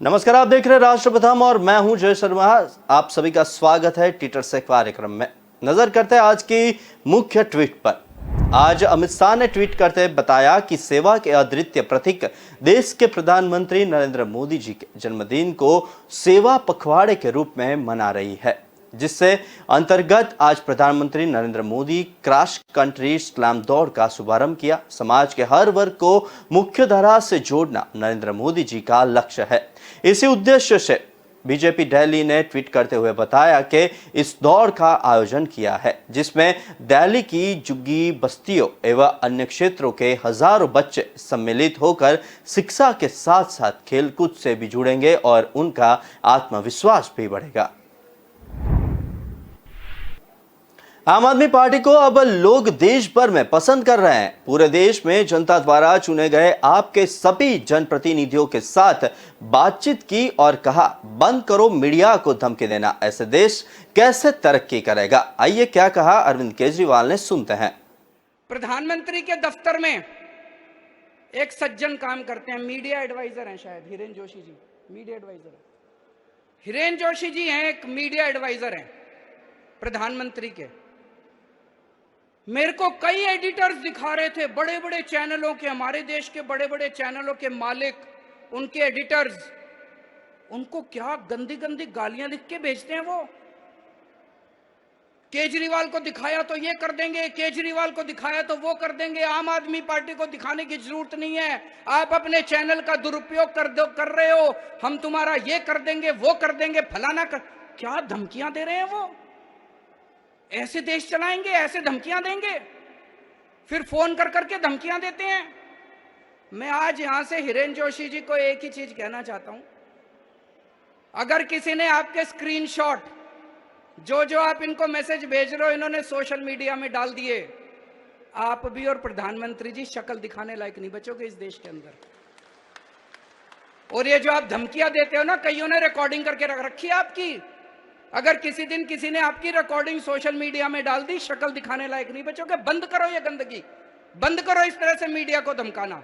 नमस्कार, आप देख रहे हैं राष्ट्र प्रथम और मैं हूं जय शर्मा। आप सभी का स्वागत है ट्विटर से कार्यक्रम में। नजर करते हैं आज की मुख्य ट्वीट पर। आज अमित शाह ने ट्वीट करते बताया कि सेवा के अद्वितीय प्रतीक देश के प्रधानमंत्री नरेंद्र मोदी जी के जन्मदिन को सेवा पखवाड़े के रूप में मना रही है, जिससे अंतर्गत आज प्रधानमंत्री Narendra Modi cross country slam दौड़ का शुभारंभ किया। समाज के हर वर्ग को मुख्य धारा से जोड़ना नरेंद्र मोदी जी का लक्ष्य है। इसी उद्देश्य से बीजेपी दिल्ली ने ट्वीट करते हुए बताया कि इस दौड़ का आयोजन किया है, जिसमें दिल्ली की झुग्गी बस्तियों एवं अन्य क्षेत्रों के हजारों बच्चे सम्मिलित होकर शिक्षा के साथ साथ खेलकूद से भी जुड़ेंगे और उनका आत्मविश्वास भी बढ़ेगा। आम आदमी पार्टी को अब लोग देश भर में पसंद कर रहे हैं। पूरे देश में जनता द्वारा चुने गए आपके सभी जनप्रतिनिधियों के साथ बातचीत की और कहा, बंद करो मीडिया को धमकी देना, ऐसे देश कैसे तरक्की करेगा। आइए क्या कहा अरविंद केजरीवाल ने, सुनते हैं। प्रधानमंत्री के दफ्तर में एक सज्जन काम करते हैं, मीडिया एडवाइजर हैं, शायद हिरेन जोशी जी मीडिया एडवाइजर है। हिरेन जोशी जी हैं, एक मीडिया एडवाइजर हैं प्रधानमंत्री के। मेरे को कई एडिटर्स दिखा रहे थे, बड़े बड़े चैनलों के, हमारे देश के बड़े बड़े चैनलों के मालिक, उनके एडिटर्स, उनको क्या गंदी गंदी गालियां लिख के भेजते हैं। वो केजरीवाल को दिखाया तो ये कर देंगे, केजरीवाल को दिखाया तो वो कर देंगे। आम आदमी पार्टी को दिखाने की जरूरत नहीं है। आप अपने चैनल का दुरुपयोग कर रहे हो, हम तुम्हारा ये कर देंगे, वो कर देंगे, फलाना कर। क्या धमकियां दे रहे हैं वो? ऐसे देश चलाएंगे? ऐसे धमकियां देंगे? फिर फोन कर करके धमकियां देते हैं। मैं आज यहां से हिरेन जोशी जी को एक ही चीज कहना चाहता हूं, अगर किसी ने आपके स्क्रीनशॉट जो आप इनको मैसेज भेज रहे हो, इन्होंने सोशल मीडिया में डाल दिए, आप भी और प्रधानमंत्री जी शक्ल दिखाने लायक नहीं बचोगे इस देश के अंदर। और ये जो आप धमकियां देते हो ना, कईयों ने रिकॉर्डिंग करके रख रखी है आपकी। अगर किसी दिन किसी ने आपकी रिकॉर्डिंग सोशल मीडिया में डाल दी, शक्ल दिखाने लायक नहीं बचोगे। बंद करो ये गंदगी, बंद करो इस तरह से मीडिया को धमकाना।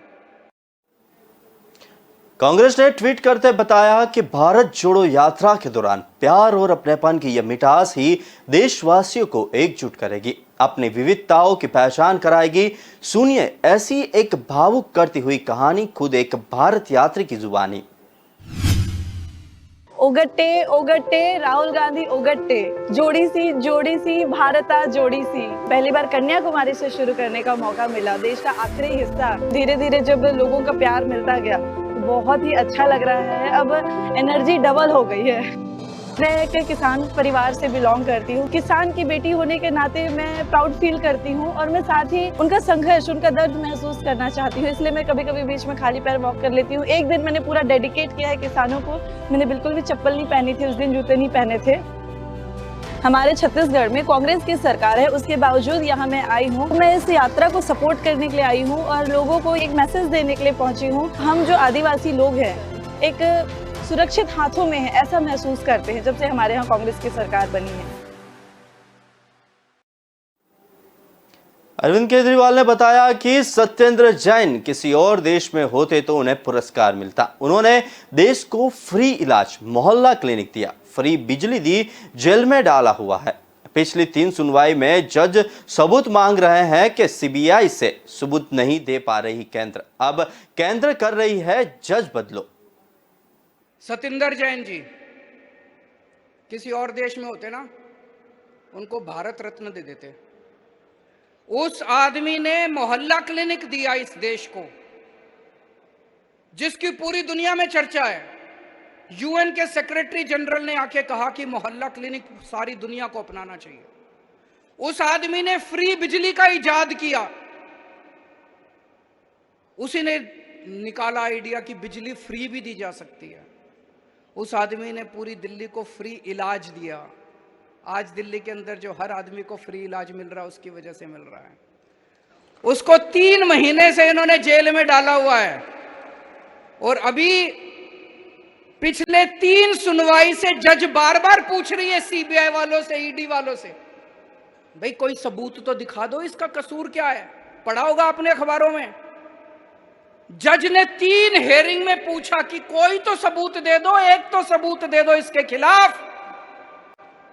कांग्रेस ने ट्वीट करते बताया कि भारत जोड़ो यात्रा के दौरान प्यार और अपनेपन की यह मिठास ही देशवासियों को एकजुट करेगी, अपनी विविधताओं की पहचान कराएगी। सुनिए ऐसी एक भावुक करती हुई कहानी, खुद एक भारत यात्री की जुबानी। ओगट्टे ओगट्टे राहुल गांधी ओगट्टे, जोड़ी सी भारता जोड़ी सी। पहली बार कन्याकुमारी से शुरू करने का मौका मिला, देश का आखिरी हिस्सा। धीरे धीरे जब लोगों का प्यार मिलता गया तो बहुत ही अच्छा लग रहा है। अब एनर्जी डबल हो गई है। मैं एक किसान परिवार से बिलोंग करती हूँ। किसान की बेटी होने के नाते मैं प्राउड फील करती हूँ और मैं साथ ही उनका संघर्ष, उनका दर्द महसूस करना चाहती हूँ। इसलिए मैं कभी कभी बीच में खाली पैर वॉक कर लेती हूँ। एक दिन मैंने पूरा डेडिकेट किया है किसानों को। मैंने बिल्कुल भी चप्पल नहीं पहनी थी उस दिन, जूते नहीं पहने थे। हमारे छत्तीसगढ़ में कांग्रेस की सरकार है, उसके बावजूद यहाँ मैं आई हूँ। मैं इस यात्रा को सपोर्ट करने के लिए आई हूँ और लोगों को एक मैसेज देने के लिए पहुंची हूँ। हम जो आदिवासी लोग हैं एक सुरक्षित हाथों में है, ऐसा महसूस करते हैं जब से हमारे यहाँ कांग्रेस की सरकार बनी है। अरविंद केजरीवाल ने बताया कि सत्येंद्र जैन किसी और देश में होते तो उन्हें पुरस्कार मिलता। उन्होंने देश को फ्री इलाज, मोहल्ला क्लिनिक दिया, फ्री बिजली दी, जेल में डाला हुआ है। पिछली 3 सुनवाई में जज सबूत मांग रहे हैं कि सीबीआई से सबूत नहीं दे पा रही केंद्र, अब केंद्र कर रही है जज बदलो। सत्येंद्र जैन जी किसी और देश में होते ना, उनको भारत रत्न दे देते। उस आदमी ने मोहल्ला क्लिनिक दिया इस देश को, जिसकी पूरी दुनिया में चर्चा है। यूएन के सेक्रेटरी जनरल ने आके कहा कि मोहल्ला क्लिनिक सारी दुनिया को अपनाना चाहिए। उस आदमी ने फ्री बिजली का इजाद किया, उसी ने निकाला आइडिया कि बिजली फ्री भी दी जा सकती है। उस आदमी ने पूरी दिल्ली को फ्री इलाज दिया। आज दिल्ली के अंदर जो हर आदमी को फ्री इलाज मिल रहा है, उसकी वजह से मिल रहा है। उसको 3 महीने से इन्होंने जेल में डाला हुआ है और अभी पिछले 3 सुनवाई से जज बार बार पूछ रही है सीबीआई वालों से, ईडी वालों से, भाई कोई सबूत तो दिखा दो, इसका कसूर क्या है? पढ़ा होगा आपने अखबारों में। जज ने 3 हेयरिंग में पूछा कि कोई तो सबूत दे दो, एक तो सबूत दे दो इसके खिलाफ।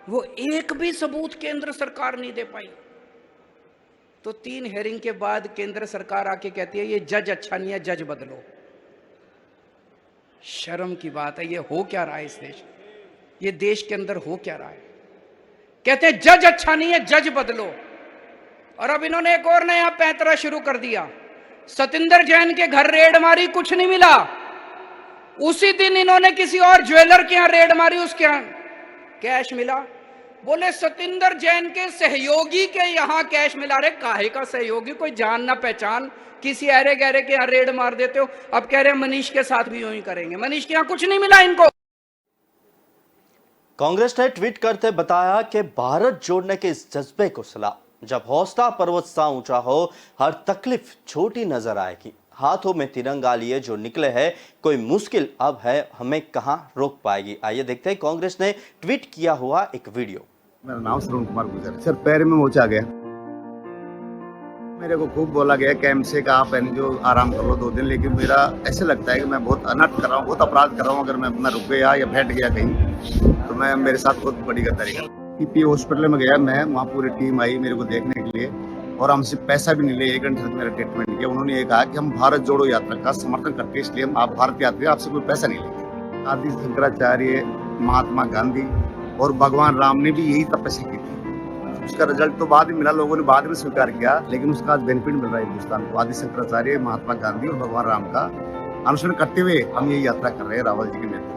वो एक भी सबूत केंद्र सरकार नहीं दे पाई। तो 3 हेयरिंग के बाद केंद्र सरकार आके कहती है ये जज अच्छा नहीं है, जज बदलो। शर्म की बात है, ये हो क्या रहा है इस देश में? ये देश के अंदर हो क्या रहा है? कहते हैं जज अच्छा नहीं है, जज बदलो। और अब इन्होंने एक और नया पैंतरा शुरू कर दिया। सतिंदर जैन के घर रेड मारी, कुछ नहीं मिला। उसी दिन इन्होंने किसी और ज्वेलर के यहां रेड मारी, उसके यहां कैश मिला। बोले सतिंदर जैन के सहयोगी के यहां कैश मिला। रे काहे का सहयोगी? कोई जान ना पहचान, किसी अरे गहरे के यहां रेड मार देते हो। अब कह रहे हैं मनीष के साथ भी यूं ही करेंगे। मनीष के यहां कुछ नहीं मिला इनको। कांग्रेस ने ट्वीट करते बताया कि भारत जोड़ने के इस जज्बे को सलाम। जब हौसला पर्वत सा ऊंचा हो, हर तकलीफ छोटी नजर आएगी। हाथों में तिरंगा लिए जो निकले हैं, कोई मुश्किल अब है हमें कहां रोक पाएगी। आइए देखते हैं कांग्रेस ने ट्वीट किया हुआ एक वीडियो। मेरा नाम श्रवण कुमार गुजर। सर पैर में मोच आ गया। मेरे को खूब बोला गया कि एमसी का आप जो आराम कर लो 2 दिन, लेकिन मेरा ऐसे लगता है कि मैं बहुत अनर्थ कर रहा हूँ, बहुत अपराध कर रहा हूँ। अगर मैं रुक गया या बैठ गया कहीं तो मैं मेरे साथ बहुत बड़ी गद्दारी कर। पीपी हॉस्पिटल में गया मैं, वहाँ पूरी टीम आई मेरे को देखने के लिए और हमसे पैसा भी नहीं ले। 1 घंटे तक मेरा ट्रीटमेंट किया। उन्होंने ये कहा कि हम भारत जोड़ो यात्रा का समर्थन करते हैं, इसलिए हम आप भारत यात्री, आपसे कोई पैसा नहीं लेंगे। आदि शंकराचार्य, महात्मा गांधी और भगवान राम ने भी यही तपस्या की थी। उसका रिजल्ट तो बाद में मिला, लोगों ने बाद में स्वीकार किया, लेकिन उसका आज बेनिफिट मिल रहा है हिंदुस्तान को। आदि शंकराचार्य, महात्मा गांधी और भगवान राम का अनुसरण करते हुए हम ये यात्रा कर रहे हैं रावल जी के नेतृत्व।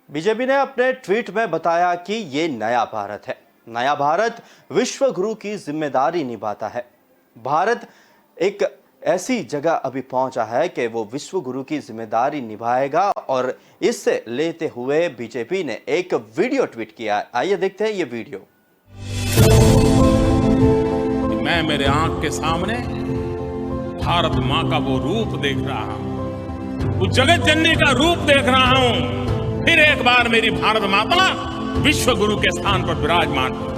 बीजेपी ने अपने ट्वीट में बताया कि ये नया भारत है। नया भारत विश्व गुरु की जिम्मेदारी निभाता है। भारत एक ऐसी जगह अभी पहुंचा है कि वो विश्व गुरु की जिम्मेदारी निभाएगा और इससे लेते हुए बीजेपी ने एक वीडियो ट्वीट किया है। आइए देखते हैं ये वीडियो। मैं मेरे आंख के सामने भारत मां का वो रूप देख रहा हूं, वो जगत जननी का रूप देख रहा हूं। फिर एक बार मेरी भारत माता विश्व गुरु के स्थान पर विराजमान हो।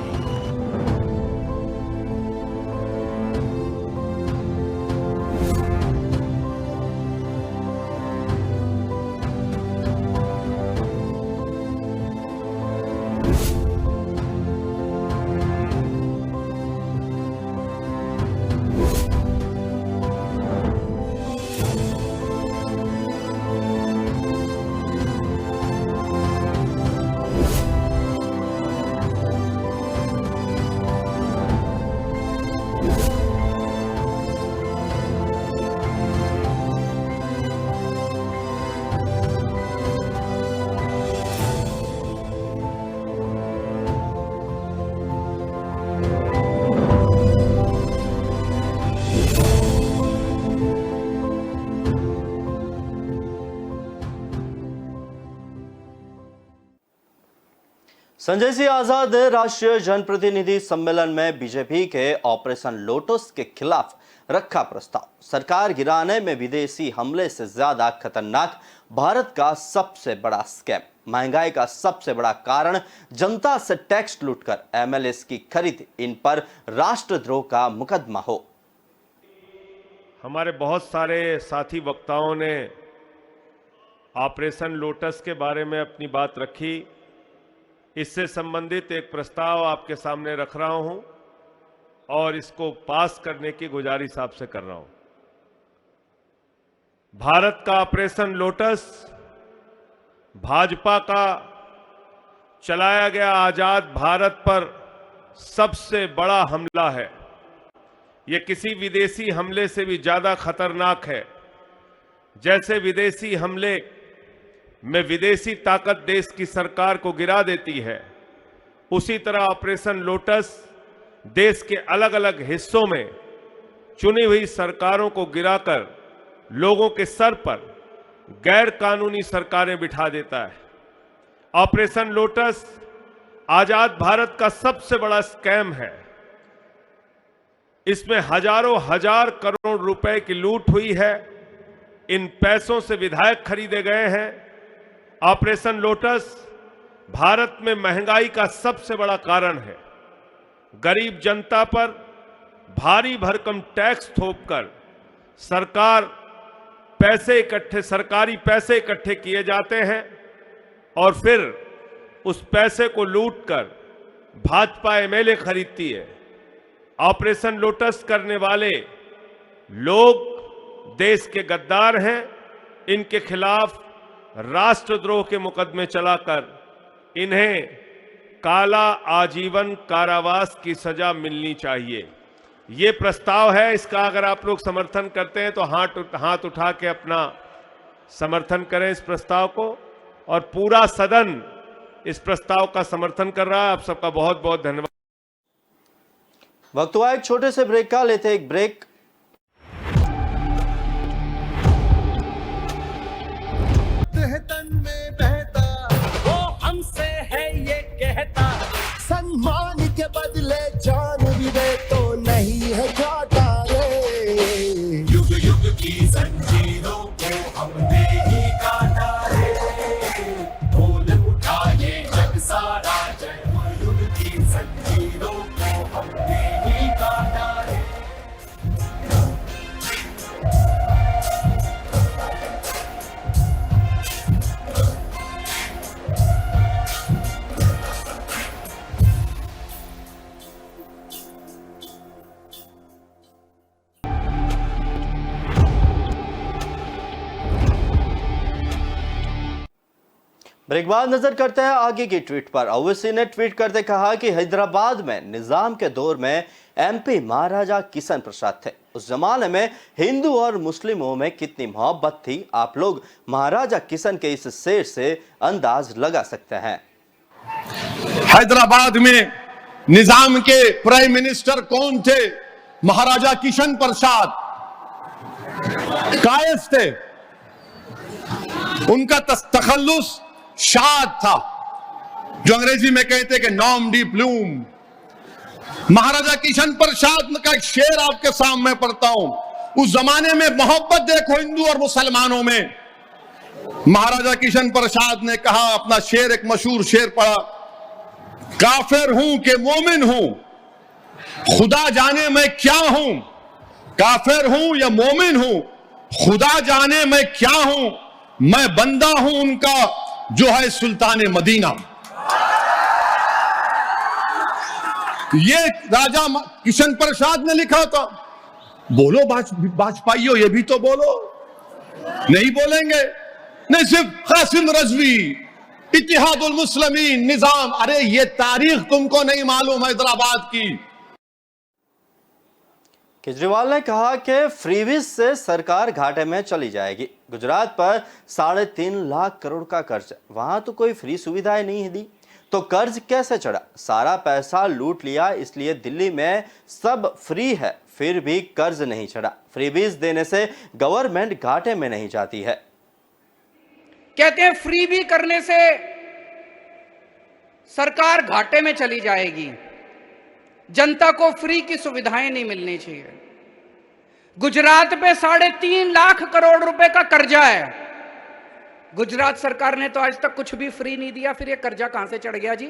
संजय सिंह आजाद राष्ट्रीय जनप्रतिनिधि सम्मेलन में बीजेपी के ऑपरेशन लोटस के खिलाफ रखा प्रस्ताव। सरकार गिराने में विदेशी हमले से ज्यादा खतरनाक भारत का सबसे बड़ा स्कैम, महंगाई का सबसे बड़ा कारण जनता से टैक्स लूटकर एमएलएस की खरीद, इन पर राष्ट्रद्रोह का मुकदमा हो। हमारे बहुत सारे साथी वक्ताओं ने ऑपरेशन लोटस के बारे में अपनी बात रखी। इससे संबंधित एक प्रस्ताव आपके सामने रख रहा हूं और इसको पास करने की गुजारिश आपसे कर रहा हूं। भारत का ऑपरेशन लोटस भाजपा का चलाया गया आजाद भारत पर सबसे बड़ा हमला है। यह किसी विदेशी हमले से भी ज्यादा खतरनाक है। जैसे विदेशी हमले में विदेशी ताकत देश की सरकार को गिरा देती है, उसी तरह ऑपरेशन लोटस देश के अलग अलग हिस्सों में चुनी हुई सरकारों को गिराकर लोगों के सर पर गैर कानूनी सरकारें बिठा देता है। ऑपरेशन लोटस आजाद भारत का सबसे बड़ा स्कैम है। इसमें हजारों हजार करोड़ रुपए की लूट हुई है। इन पैसों से विधायक खरीदे गए हैं। ऑपरेशन लोटस भारत में महंगाई का सबसे बड़ा कारण है। गरीब जनता पर भारी भरकम टैक्स थोपकर सरकारी पैसे इकट्ठे किए जाते हैं और फिर उस पैसे को लूटकर भाजपा एमएलए खरीदती है। ऑपरेशन लोटस करने वाले लोग देश के गद्दार हैं। इनके खिलाफ राष्ट्रद्रोह के मुकदमे चलाकर इन्हें काला आजीवन कारावास की सजा मिलनी चाहिए। ये प्रस्ताव है, इसका अगर आप लोग समर्थन करते हैं तो हाथ उठा के अपना समर्थन करें इस प्रस्ताव को। और पूरा सदन इस प्रस्ताव का समर्थन कर रहा है। आप सबका बहुत बहुत धन्यवाद। वक्त हुआ एक छोटे से ब्रेक का, लेते एक ब्रेक। तन में बहता वो हमसे है ये कहता, सम्मान के बदले जान भी दे तो नहीं है जाता रे। युग युग की जंजीरों को हमने ही काटा रे, बोल उठा ये जग सारा जय हो। युग की जंजीरों को हमने ही काटा रे। ब्रेक बाद नजर करते हैं आगे की ट्वीट पर। ओवैसी ने ट्वीट करते कहा कि हैदराबाद में निजाम के दौर में एमपी महाराजा किशन प्रसाद थे। उस जमाने में हिंदू और मुस्लिमों में कितनी मोहब्बत थी, आप लोग महाराजा किशन के इस शेर से अंदाज लगा सकते हैं। हैदराबाद में निजाम के प्राइम मिनिस्टर कौन थे? महाराजा किशन प्रसाद कायस थे। उनका तखल्लुस शाद था, जो अंग्रेजी में कहते कि नॉम डी प्लूम। महाराजा किशन प्रसाद का एक शेर आपके सामने पढ़ता हूं। उस जमाने में मोहब्बत देखो हिंदू और मुसलमानों में। महाराजा किशन प्रसाद ने कहा, अपना शेर, एक मशहूर शेर पढ़ा, काफिर हूं कि मोमिन हूं, खुदा जाने मैं क्या हूं। काफिर हूं या मोमिन हूं, खुदा जाने मैं क्या हूं। मैं बंदा हूं उनका जो है सुल्तान मदीना। ये राजा किशन प्रसाद ने लिखा था। बोलो वाजपेयी, ये भी तो बोलो। नहीं बोलेंगे, नहीं सिर्फ कासिम रजवी, इत्तेहादुल मुस्लिमीन, निजाम। अरे ये तारीख तुमको नहीं मालूम हैदराबाद की। केजरीवाल ने कहा कि फ्रीबीज से सरकार घाटे में चली जाएगी। गुजरात पर 3.5 लाख करोड़ का कर्ज, वहां तो कोई फ्री सुविधाएं नहीं दी, तो कर्ज कैसे चढ़ा? सारा पैसा लूट लिया, इसलिए दिल्ली में सब फ्री है, फिर भी कर्ज नहीं चढ़ा। फ्रीबीज देने से गवर्नमेंट घाटे में नहीं जाती है। कहते हैं फ्री भी करने से सरकार घाटे में चली जाएगी, जनता को फ्री की सुविधाएं नहीं मिलनी चाहिए। गुजरात पे 3.5 लाख करोड़ रुपए का कर्जा है। गुजरात सरकार ने तो आज तक कुछ भी फ्री नहीं दिया, फिर ये कर्जा कहां से चढ़ गया जी?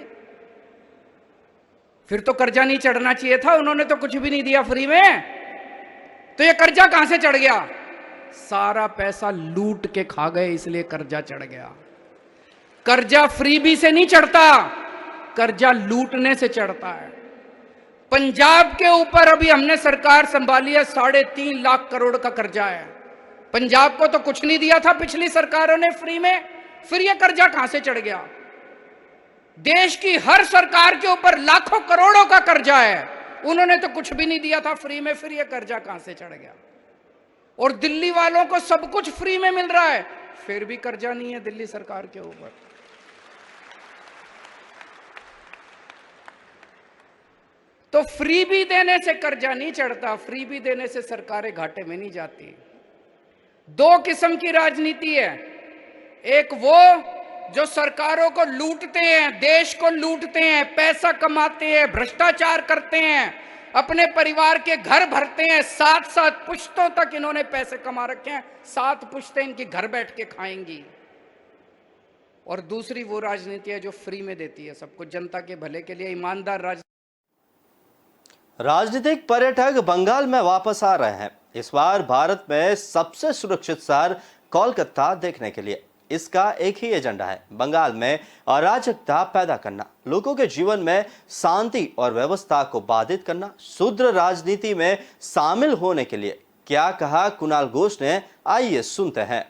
फिर तो कर्जा नहीं चढ़ना चाहिए था, उन्होंने तो कुछ भी नहीं दिया फ्री में, तो ये कर्जा कहां से चढ़ गया? सारा पैसा लूट के खा गए, इसलिए कर्जा चढ़ गया। कर्जा फ्रीबी से नहीं चढ़ता, कर्जा लूटने से चढ़ता है। पंजाब के ऊपर अभी हमने सरकार संभाली है, 3.5 लाख करोड़ का कर्जा है। पंजाब को तो कुछ नहीं दिया था पिछली सरकारों ने फ्री में, फिर यह कर्जा कहां से चढ़ गया? देश की हर सरकार के ऊपर लाखों करोड़ों का कर्जा है, उन्होंने तो कुछ भी नहीं दिया था फ्री में, फिर यह कर्जा कहां से चढ़ गया? और दिल्ली वालों को सब कुछ फ्री में मिल रहा है, फिर भी कर्जा नहीं है दिल्ली सरकार के ऊपर। तो फ्री भी देने से कर्जा नहीं चढ़ता, फ्री भी देने से सरकारें घाटे में नहीं जाती। दो किस्म की राजनीति है, एक वो जो सरकारों को लूटते हैं, देश को लूटते हैं, पैसा कमाते हैं, भ्रष्टाचार करते हैं, अपने परिवार के घर भरते हैं, 7 पुश्तों तक इन्होंने पैसे कमा रखे हैं, 7 पुश्तें इनकी घर बैठ के खाएंगी। और दूसरी वो राजनीति है जो फ्री में देती है सबको, जनता के भले के लिए ईमानदार राजनीति। राजनीतिक पर्यटक बंगाल में वापस आ रहे हैं। इस बार भारत में सबसे सुरक्षित शहर कोलकाता देखने के लिए। इसका एक ही एजेंडा है, बंगाल में अराजकता पैदा करना, लोगों के जीवन में शांति और व्यवस्था को बाधित करना। शुद्र राजनीति में शामिल होने के लिए क्या कहा कुणाल घोष ने, आइए सुनते हैं।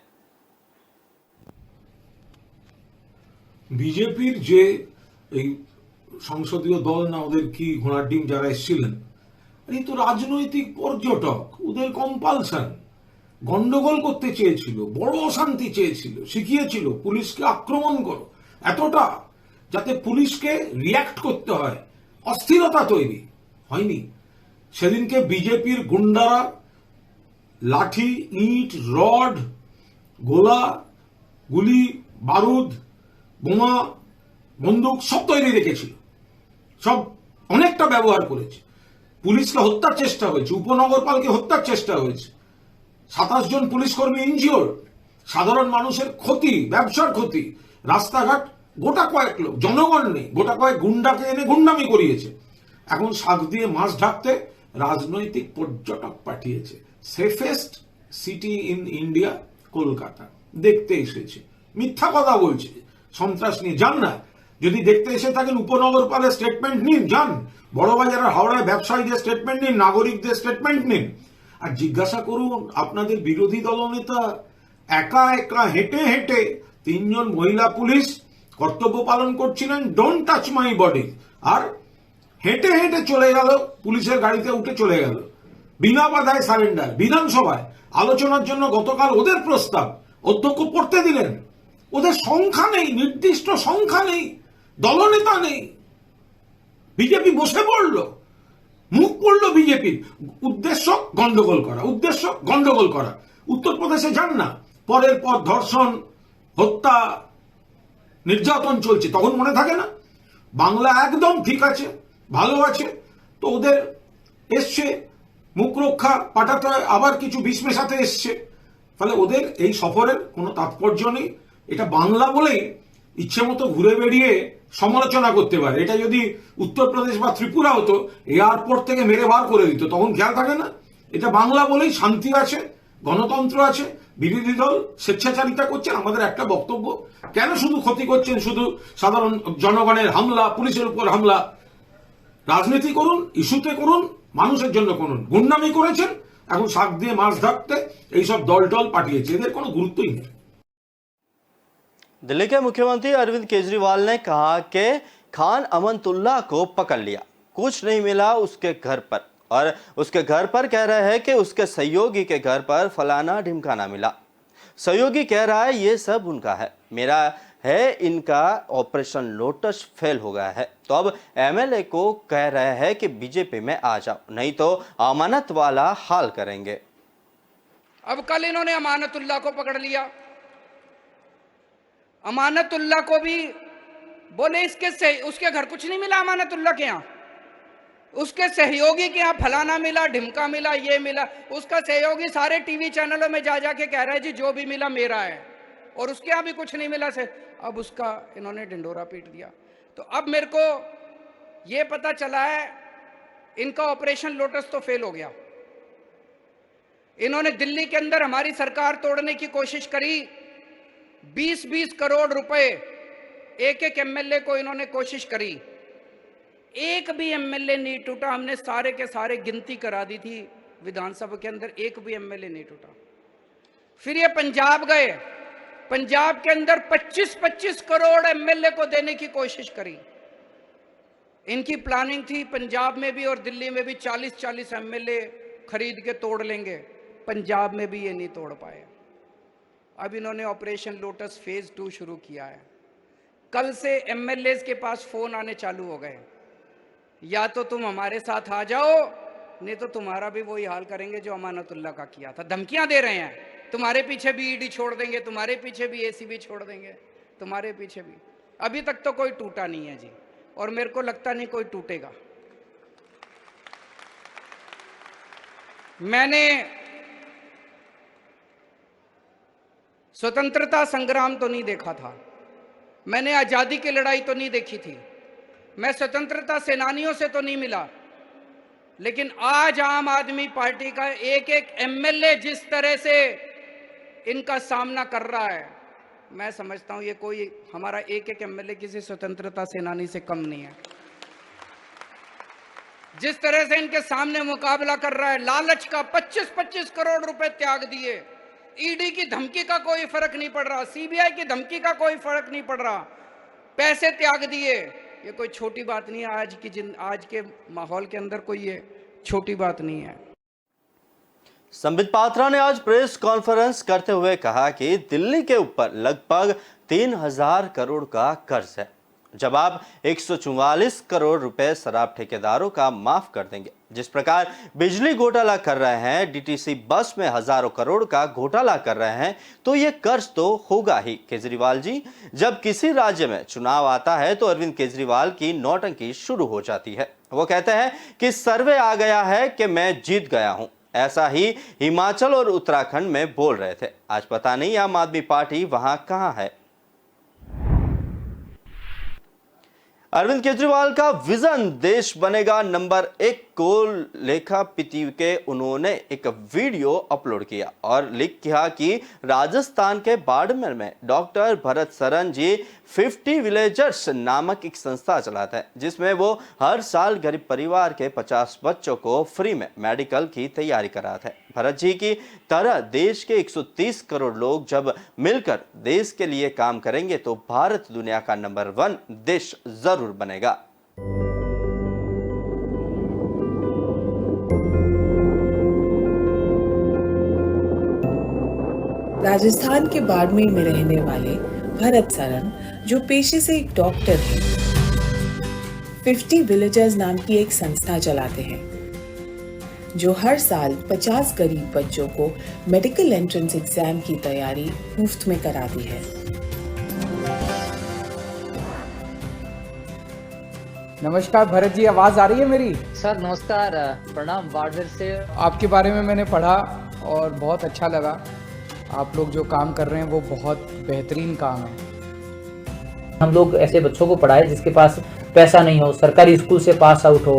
বিজেপির যে এই সংসদীয় দল না ওদের কি ঘোড়ার ডিম যারা এসেছিলেন, এই তো রাজনৈতিক পর্যটক, ওদের কম্পালশন, গন্ডগোল করতে চেয়েছিল, বড় অশান্তি চেয়েছিল, শিখিয়েছিল পুলিশকে আক্রমণ করো, এতটা যাতে পুলিশকে রিয়্যাক্ট করতে হয়, অস্থিরতা তৈরি হয়নি। সেদিনকে বিজেপির গুন্ডারা লাঠি, ইট, রড, গোলা, গুলি, বারুদ, বোমা, বন্দুক সব তৈরি রেখেছিল, সব অনেকটা ব্যবহার করেছে। পুলিশকে হত্যার চেষ্টা হয়েছে, উপনগরপালকে হত্যার চেষ্টা হয়েছে, 27 জন পুলিশ কর্মী ইনজিওর্ড, সাধারণ মানুষের ক্ষতি, ব্যবসার ক্ষতি, রাস্তাঘাট, গোটা কয়েক লোক, জনগণ নেই, গোটা কয়েক গুন্ডাকে এনে গুন্ডামি করিয়েছে। এখন শাক দিয়ে মাছ ঢাকতে রাজনৈতিক পর্যটক পাঠিয়েছে। Safest city in India Kolkata দেখতে এসেছে, মিথ্যা কথা বলছে, সন্ত্রাস নিয়ে যান না। যদি দেখতে এসে থাকেন উপনগরপালের স্টেটমেন্ট নিন, যান বড়বাজারের হাওড়ায় ব্যবসায়ীদের স্টেটমেন্ট নিন, নাগরিকদের স্টেটমেন্ট নিন, আর জিজ্ঞাসা করুন আপনাদের বিরোধী দলনেতা একা একা হেঁটে হেঁটে 3 জন মহিলা পুলিশ কর্তব্য পালন করছিলেন, ডোন্ট টাচ মাই বডি, আর হেঁটে হেঁটে চলে গেল, পুলিশের গাড়িতে উঠে চলে গেল, বিনা বাধায় সারেন্ডার। বিধানসভায় আলোচনার জন্য গতকাল ওদের প্রস্তাব অধ্যক্ষ পড়তে দিলেন, ওদের সংখ্যা নেই, নির্দিষ্ট সংখ্যা নেই, দলনেতা নেই, বিজেপি বসে পড়ল, মুখ পড়লো বিজেপির। উদ্দেশ্য গন্ডগোল করা, উদ্দেশ্য গন্ডগোল করা। উত্তরপ্রদেশে যান না, পরের পর ধর্ষণ, হত্যা, নির্যাতন চলছে, তখন মনে থাকে না? বাংলা একদম ঠিক আছে, ভালো আছে, তো ওদের এসছে মুখ রক্ষা পাঠাতে হয়, আবার কিছু বিষ মেশাতে এসছে, ফলে ওদের এই সফরের কোনো তাৎপর্য নেই। এটা বাংলা বলেই ইচ্ছে মতো ঘুরে বেরিয়ে সমালোচনা করতে পারে। এটা যদি উত্তরপ্রদেশ বা ত্রিপুরা হতো, এয়ারপোর্ট থেকে মেরে বার করে দিত, তখন খেয়াল থাকে না? এটা বাংলা বলেই শান্তি আছে, গণতন্ত্র আছে, বিরোধী দল স্বেচ্ছাচারিতা করছেন। আমাদের একটা বক্তব্য, কেন শুধু ক্ষতি করছেন, শুধু সাধারণ জনগণের হামলা, পুলিশের উপর হামলা? রাজনীতি করুন, ইস্যুতে করুন, মানুষের জন্য করুন। গুন্ডামি করেছেন, এখন শাক দিয়ে মাছ ঢাকতে এইসব দল পাঠিয়েছে, এদের কোনো গুরুত্বই নেই। दिल्ली के मुख्यमंत्री अरविंद केजरीवाल ने कहा कि खान अमनतुल्ला को पकड़ लिया, कुछ नहीं मिला उसके घर पर, और उसके घर पर कह रहे हैं कि उसके सहयोगी के घर पर फलाना ढिमकाना मिला। सहयोगी कह रहा है ये सब उनका है, मेरा है, इनका ऑपरेशन लोटस फेल हो गया है, तो अब एमएलए को कह रहे हैं कि बीजेपी में आ जाओ, नहीं तो अमानत वाला हाल करेंगे। अब कल इन्होंने अमानतुल्ला को पकड़ लिया, अमानतुल्ला को भी बोले उसके घर कुछ नहीं मिला, अमानतुल्ला के यहाँ, उसके सहयोगी के यहाँ फलाना मिला, ढिमका मिला, ये मिला। उसका सहयोगी सारे टीवी चैनलों में जा जाके कह रहा है जी जो भी मिला मेरा है, और उसके यहाँ भी कुछ नहीं मिला से। अब उसका इन्होंने ढिंडोरा पीट दिया। तो अब मेरे को ये पता चला है इनका ऑपरेशन लोटस तो फेल हो गया। इन्होंने दिल्ली के अंदर हमारी सरकार तोड़ने की कोशिश करी, 20-20 करोड़ रुपए एक एक एमएलए को इन्होंने कोशिश करी, एक भी एमएलए नहीं टूटा। हमने सारे के सारे गिनती करा दी थी विधानसभा के अंदर, एक भी एमएलए नहीं टूटा। फिर ये पंजाब गए, पंजाब के अंदर 25-25 करोड़ एमएलए को देने की कोशिश करी। इनकी प्लानिंग थी पंजाब में भी और दिल्ली में भी 40-40 एमएलए खरीद के तोड़ लेंगे, पंजाब में भी ये नहीं तोड़ पाए। अब इन्होंने ऑपरेशन लोटस फेज 2 शुरू किया है। कल से एमएलए के पास फोन आने चालू हो गए, या तो तुम हमारे साथ आ जाओ, नहीं तो तुम्हारा भी वही हाल करेंगे जो अमानतुल्ला का किया था। धमकियां दे रहे हैं, तुम्हारे पीछे भी ईडी छोड़ देंगे, तुम्हारे पीछे भी एसीबी छोड़ देंगे, तुम्हारे पीछे भी। अभी तक तो कोई टूटा नहीं है जी, और मेरे को लगता नहीं कोई टूटेगा। मैंने स्वतंत्रता संग्राम तो नहीं देखा था, मैंने आजादी की लड़ाई तो नहीं देखी थी, मैं स्वतंत्रता सेनानियों से तो नहीं मिला, लेकिन आज आम आदमी पार्टी का एक एक एमएलए जिस तरह से इनका सामना कर रहा है, मैं समझता हूं ये कोई हमारा एक एक एमएलए किसी स्वतंत्रता सेनानी से कम नहीं है। जिस तरह से इनके सामने मुकाबला कर रहा है, लालच का 25-25 करोड़ रुपए त्याग दिए, ईडी की धमकी का कोई फर्क नहीं पड़ रहा, सीबीआई की धमकी का कोई फर्क नहीं पड़ रहा, पैसे त्याग दिए। ये कोई छोटी बात नहीं है, आज के माहौल के अंदर कोई ये छोटी बात नहीं है। संबित पात्रा ने आज प्रेस कॉन्फ्रेंस करते हुए कहा कि दिल्ली के ऊपर लगभग 3000 करोड़ का कर्ज है, जब आप 144 करोड़ रुपए शराब ठेकेदारों का माफ कर देंगे, जिस प्रकार बिजली घोटाला कर रहे हैं, डीटीसी बस में हजारों करोड़ का घोटाला कर रहे हैं, तो ये कर्ज तो होगा ही। केजरीवाल जी, जब किसी राज्य में चुनाव आता है तो अरविंद केजरीवाल की नौटंकी शुरू हो जाती है। वो कहते हैं कि सर्वे आ गया है कि मैं जीत गया हूं। ऐसा ही हिमाचल और उत्तराखंड में बोल रहे थे। आज पता नहीं आम आदमी पार्टी वहां कहां है। अरविंद केजरीवाल का विजन देश बनेगा नंबर 1 को लेखा पीती के उन्होंने एक वीडियो अपलोड किया और लिख किया कि राजस्थान के बाड़मेर में डॉक्टर भरत सरन जी 50 विलेजर्स नामक एक संस्था चलाते हैं, जिसमें वो हर साल गरीब परिवार के 50 बच्चों को फ्री में मेडिकल की तैयारी कराते हैं। भरत जी की तरह देश के 130 करोड़ लोग जब मिलकर देश के लिए काम करेंगे तो भारत दुनिया का नंबर 1 देश जरूर बनेगा। राजस्थान के बाड़मेर में रहने वाले भरत सरन, जो पेशे से एक डॉक्टर हैं, 50 विलेजर्स नाम की एक संस्था चलाते हैं, जो हर साल 50 गरीब बच्चों को मेडिकल एंट्रेंस एग्जाम की तैयारी मुफ्त में कराती है। नमस्कार भरत जी, आवाज आ रही है मेरी? सर नमस्कार, प्रणाम। बाड़मेर से आपके बारे में मैंने पढ़ा और बहुत अच्छा लगा। आप लोग जो काम कर रहे हैं वो बहुत बेहतरीन काम है। हम लोग ऐसे बच्चों को पढ़ाए जिसके पास पैसा नहीं हो, सरकारी स्कूल से पास आउट हो।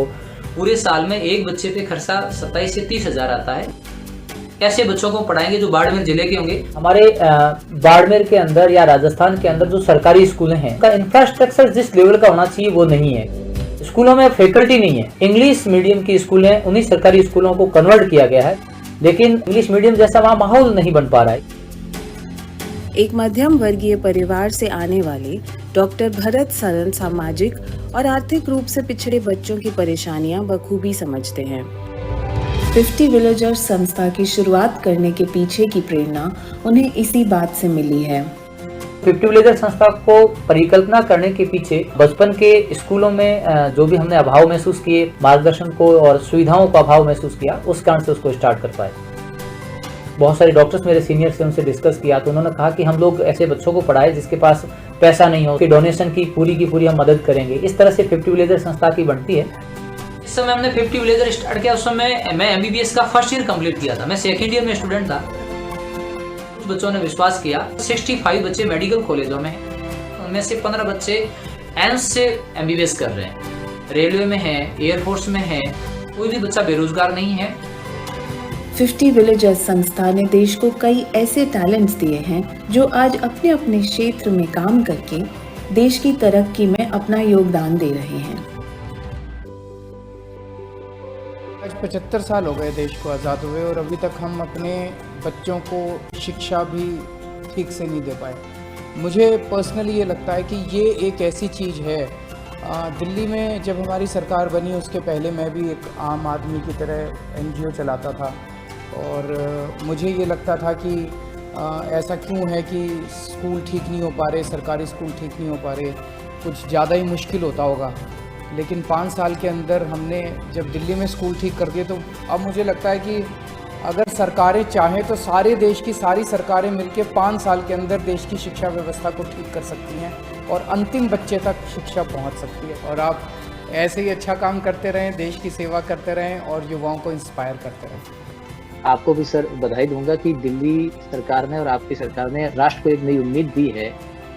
पूरे साल में एक बच्चे पे खर्चा 27 से 30 हजार आता है। ऐसे बच्चों को पढ़ाएंगे जो बाड़मेर जिले के होंगे। हमारे बाड़मेर के अंदर या राजस्थान के अंदर जो सरकारी स्कूल हैं, उनका इंफ्रास्ट्रक्चर जिस लेवल का होना चाहिए वो नहीं है। स्कूलों में फैकल्टी नहीं है। इंग्लिश मीडियम की स्कूल हैं, उन्हीं सरकारी स्कूलों को कन्वर्ट किया गया है, लेकिन इंग्लिश मीडियम जैसा वहाँ माहौल नहीं बन पा रहा है। एक मध्यम वर्गीय परिवार से आने वाले डॉक्टर भरत सरन सामाजिक और आर्थिक रूप से पिछड़े बच्चों की परेशानियां बखूबी समझते हैं। 50 विलेजर्स संस्था की शुरुआत करने के पीछे की प्रेरणा उन्हें इसी बात से मिली है। 50 विलेजर संस्था को परिकल्पना करने के पीछे बचपन के स्कूलों में जो भी हमने अभाव महसूस किए, मार्गदर्शन को और सुविधाओं का अभाव महसूस किया, उस कारण से उसको स्टार्ट कर पाए। बहुत सारे डॉक्टर्स मेरे सीनियर से उनसे डिस्कस किया तो उन्होंने कहा कि हम लोग ऐसे बच्चों को पढ़ाए जिसके पास पैसा नहीं हो, कि डोनेशन की पूरी हम मदद करेंगे। इस तरह से 50 विलेजर संस्था की बनती है। इस समय हमने 50 विलेजर स्टार्ट किया, उस समय मैं MBBS का फर्स्ट ईयर कंप्लीट किया था, मैं सेकेंड ईयर में स्टूडेंट था। कुछ बच्चों ने विश्वास किया। 65 बच्चे मेडिकल कॉलेजों में हैं, उनमें से 15 बच्चे एम्स से MBBS कर रहे हैं, रेलवे में है, एयरफोर्स में है, कोई भी बच्चा बेरोजगार नहीं है। 50 विलेजर्स संस्था ने देश को कई ऐसे टैलेंट्स दिए हैं जो आज अपने अपने क्षेत्र में काम करके देश की तरक्की में अपना योगदान दे रहे हैं। आज 75 साल हो गए देश को आज़ाद हुए और अभी तक हम अपने बच्चों को शिक्षा भी ठीक से नहीं दे पाए। मुझे पर्सनली ये लगता है कि ये एक ऐसी चीज़ है। दिल्ली में जब हमारी सरकार बनी उसके पहले मैं भी एक आम आदमी की तरह NGO चलाता था और मुझे ये लगता था कि ऐसा क्यों है कि स्कूल ठीक नहीं हो पा रहे, सरकारी स्कूल ठीक नहीं हो पा रहे, कुछ ज़्यादा ही मुश्किल होता होगा। लेकिन 5 साल के अंदर हमने जब दिल्ली में स्कूल ठीक कर दिए तो अब मुझे लगता है कि अगर सरकारें चाहें तो सारे देश की सारी सरकारें मिलकर 5 साल के अंदर देश की शिक्षा व्यवस्था को ठीक कर सकती हैं और अंतिम बच्चे तक शिक्षा पहुंच सकती है। और आप ऐसे ही अच्छा काम करते रहें, देश की सेवा करते रहें और युवाओं को इंस्पायर करते रहें। आपको भी सर बधाई दूंगा कि दिल्ली सरकार ने और आपकी सरकार ने राष्ट्र को एक नई उम्मीद दी है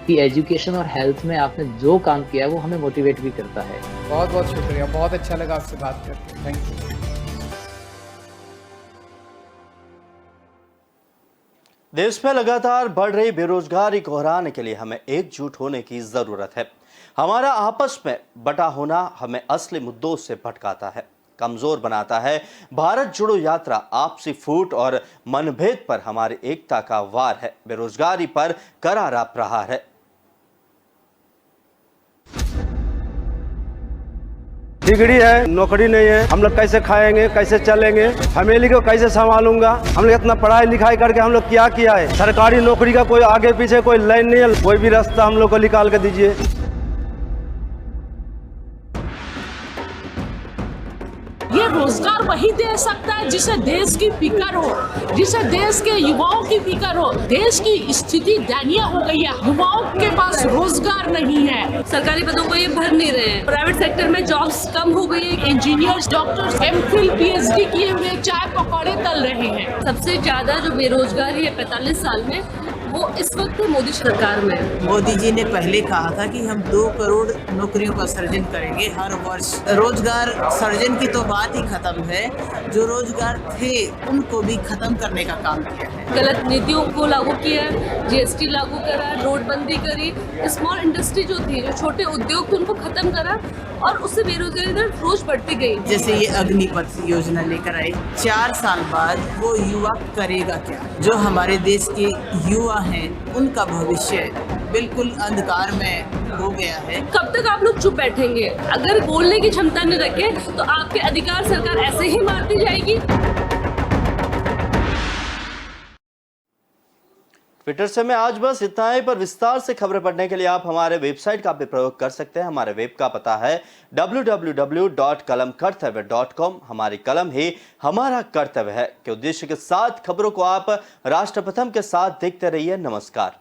कि एजुकेशन और हेल्थ में आपने जो काम किया है वो हमें मोटिवेट भी करता है। बहुत बहुत शुक्रिया, बहुत अच्छा लगा आपसे बात करके। Thank you. देश में लगातार बढ़ रही बेरोजगारी को हराने के लिए हमें एकजुट होने की जरूरत है। हमारा आपस में बटा होना हमें असली मुद्दों से भटकाता है, कमजोर बनाता है। भारत जोड़ो यात्रा आपसी फूट और मनभेद पर हमारी एकता का वार है, बेरोजगारी पर करारा प्रहार है। डिग्री है, नौकरी नहीं है, हम लोग कैसे खाएंगे, कैसे चलेंगे, फैमिली को कैसे संभालूंगा। हम लोग इतना पढ़ाई लिखाई करके हम लोग क्या किया है। सरकारी नौकरी का कोई आगे पीछे कोई लाइन नहीं है, कोई भी रास्ता हम लोग को निकाल के दीजिए। ये रोजगार वही दे सकता है जिसे देश की फिक्र हो, जिसे देश के युवाओं की फिक्र हो। देश की स्थिति दयनीय हो गई है, युवाओं के पास रोजगार नहीं है। सरकारी पदों को ये भर नहीं रहे हैं, प्राइवेट सेक्टर में जॉब्स कम हो गई है। इंजीनियर्स, डॉक्टर्स, एमफिल, पीएचडी किए हुए चाय पकौड़े तल रहे हैं। सबसे ज्यादा जो बेरोजगारी है 45 साल में, वो इस वक्त मोदी सरकार में है। मोदी जी ने पहले कहा था कि हम 2 करोड़ नौकरियों का सृजन करेंगे हर वर्ष। रोजगार सृजन की तो बात ही खत्म है, जो रोजगार थे उनको भी खत्म करने का काम किया है। गलत नीतियों को लागू किया, जीएसटी लागू करा, नोटबंदी करी, स्मॉल इंडस्ट्री जो थी, जो छोटे उद्योग थे उनको खत्म करा और उससे बेरोजगारी दर रोज बढ़ती गई। जैसे ये अग्निपथ योजना लेकर आए, 4 साल बाद वो युवा करेगा क्या? जो हमारे देश के युवा हैं, उनका भविष्य बिल्कुल अंधकार में हो गया है। कब तक आप लोग चुप बैठेंगे? अगर बोलने की क्षमता नहीं रखे तो आपके अधिकार सरकार ऐसे ही मारती जाएगी। ट्विटर से मैं आज बस इतना ही, पर विस्तार से खबरें पढ़ने के लिए आप हमारे वेबसाइट का भी प्रयोग कर सकते हैं। हमारे वेब का पता है www.kalamkartavya.com। हमारी कलम ही हमारा कर्तव्य है के उद्देश्य के साथ खबरों को आप राष्ट्र प्रथम के साथ देखते रहिए। नमस्कार।